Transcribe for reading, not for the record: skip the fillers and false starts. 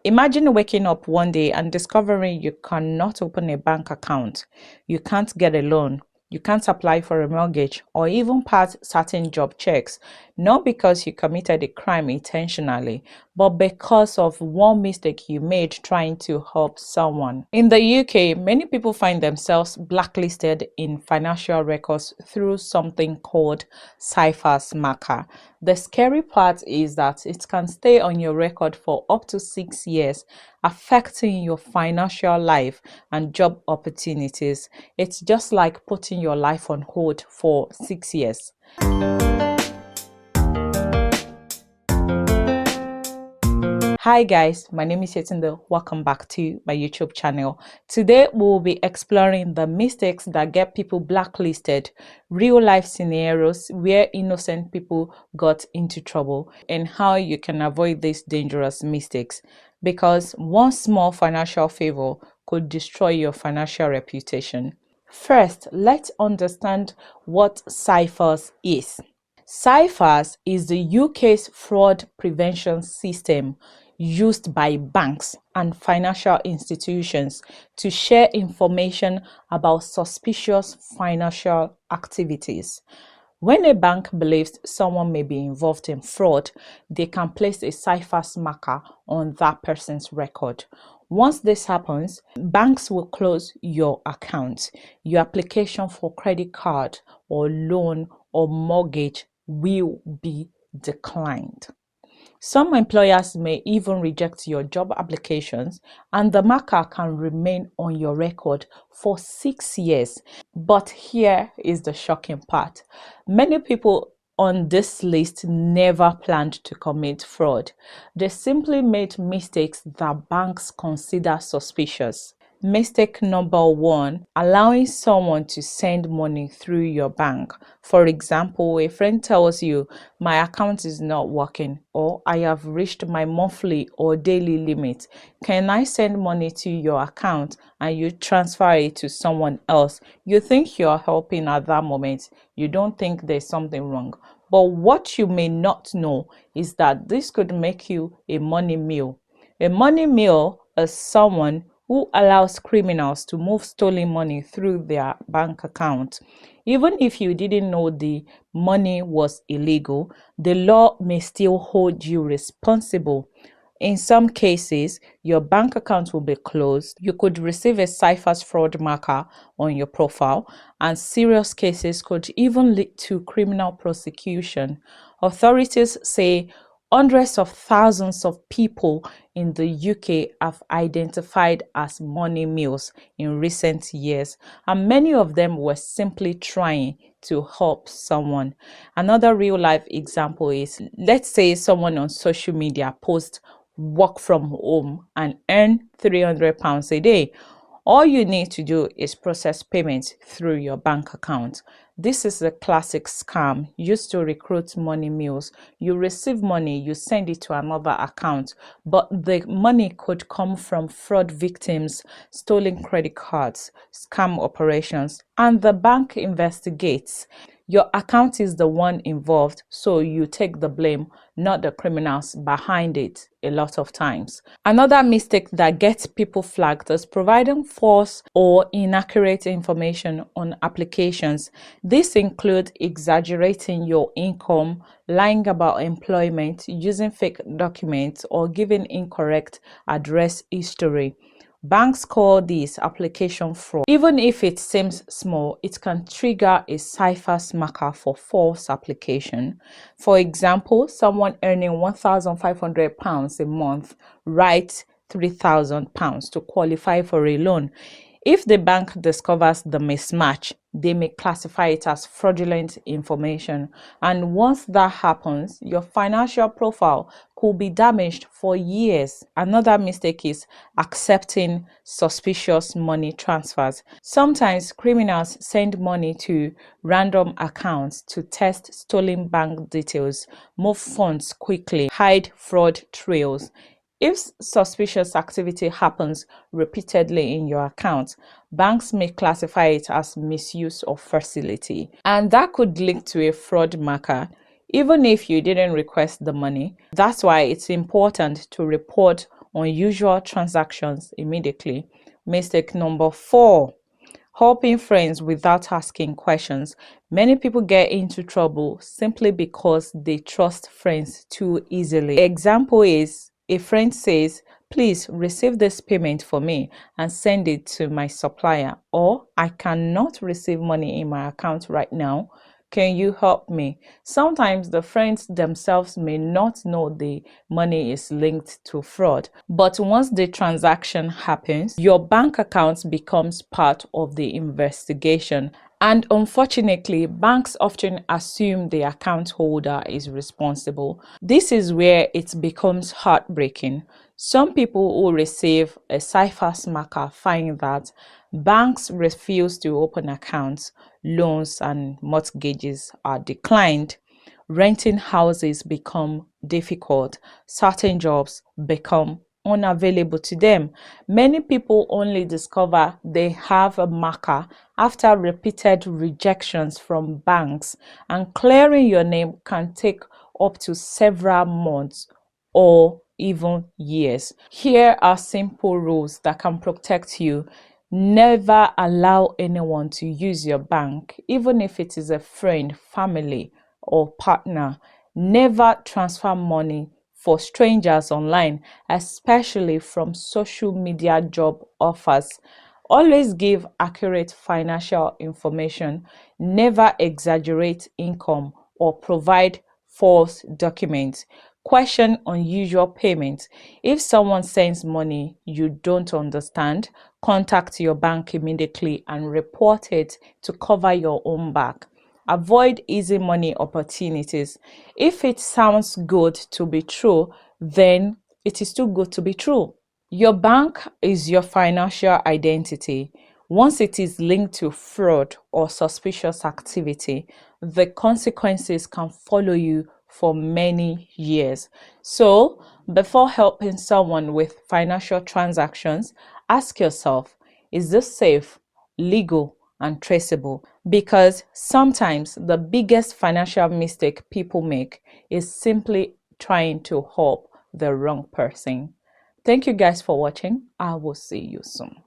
Imagine waking up one day and discovering you cannot open a bank account, you can't get a loan, you can't apply for a mortgage, or even pass certain job checks, not because you committed a crime intentionally, but because of one mistake you made trying to help someone. In the UK, many people find themselves blacklisted in financial records through something called CIFAS marker. The scary part is that it can stay on your record for up to 6 years, affecting your financial life and job opportunities. It's just like putting your life on hold for 6 years. Hi guys, my name is Yetunde. Welcome back to my YouTube channel. Today we'll be exploring the mistakes that get people blacklisted, real life scenarios where innocent people got into trouble, and how you can avoid these dangerous mistakes, because one small financial favor could destroy your financial reputation. First, let's understand what CIFAS is. CIFAS is the UK's fraud prevention system used by banks and financial institutions to share information about suspicious financial activities. When a bank believes someone may be involved in fraud, they can place a CIFAS marker on that person's record. Once this happens, banks will close your account. Your application for credit card or loan or mortgage will be declined. Some employers may even reject your job applications, and the marker can remain on your record for 6 years. But here is the shocking part. Many people on this list never planned to commit fraud. They simply made mistakes that banks consider suspicious. Mistake number 1, allowing someone to send money through your bank. For example, a friend tells you, "My account is not working," or "I have reached my monthly or daily limit. Can I send money to your account?" and you transfer it to someone else. You think you're helping at that moment. You don't think there's something wrong. But what you may not know is that this could make you a money mule. A money mule is someone who allows criminals to move stolen money through their bank account. Even if you didn't know the money was illegal, the law may still hold you responsible. In some cases, your bank account will be closed. You could receive a CIFAS fraud marker on your profile, and serious cases could even lead to criminal prosecution. Authorities say hundreds of thousands of people in the UK have identified as money mules in recent years, and many of them were simply trying to help someone. Another real life example is, let's say someone on social media posts "work from home" and earn £300 a day. All you need to do is process payments through your bank account. This is a classic scam used to recruit money mules. You receive money, you send it to another account, but the money could come from fraud victims, stolen credit cards, scam operations, and the bank investigates. Your account is the one involved, so you take the blame, not the criminals behind it a lot of times. Another mistake that gets people flagged is providing false or inaccurate information on applications. This includes exaggerating your income, lying about employment, using fake documents, or giving incorrect address history. Banks call this application fraud. Even if it seems small, it can trigger a CIFAS marker for false application. For example, someone earning £1,500 a month writes £3,000 to qualify for a loan. If the bank discovers the mismatch, they may classify it as fraudulent information. And once that happens, your financial profile could be damaged for years. Another mistake is accepting suspicious money transfers. Sometimes criminals send money to random accounts to test stolen bank details, move funds quickly, hide fraud trails. If suspicious activity happens repeatedly in your account, banks may classify it as misuse of facility, and that could lead to a fraud marker, even if you didn't request the money. That's why it's important to report unusual transactions immediately. Mistake number 4, helping friends without asking questions. Many people get into trouble simply because they trust friends too easily. Example is, a friend says, please receive this payment for me and send it to my supplier, or I cannot receive money in my account right now. Can you help me? Sometimes the friends themselves may not know the money is linked to fraud, but once the transaction happens, your bank account becomes part of the investigation. And unfortunately, banks often assume the account holder is responsible. This is where it becomes heartbreaking. Some people who receive a CIFAS marker find that banks refuse to open accounts, loans and mortgages are declined, renting houses become difficult, certain jobs become unavailable to them. Many people only discover they have a marker after repeated rejections from banks, and clearing your name can take up to several months or even years. Here are simple rules that can protect you. Never allow anyone to use your bank, even if it is a friend, family, or partner. Never transfer money for strangers online, especially from social media job offers. Always give accurate financial information. Never exaggerate income or provide false documents. Question unusual payments. If someone sends money you don't understand, contact your bank immediately and report it to cover your own back. Avoid easy money opportunities. If it sounds good to be true, then it is too good to be true. Your bank is your financial identity. Once it is linked to fraud or suspicious activity, the consequences can follow you for many years. So, before helping someone with financial transactions, ask yourself, is this safe, legal, and traceable? Because sometimes the biggest financial mistake people make is simply trying to help the wrong person. Thank you guys for watching. I will see you soon.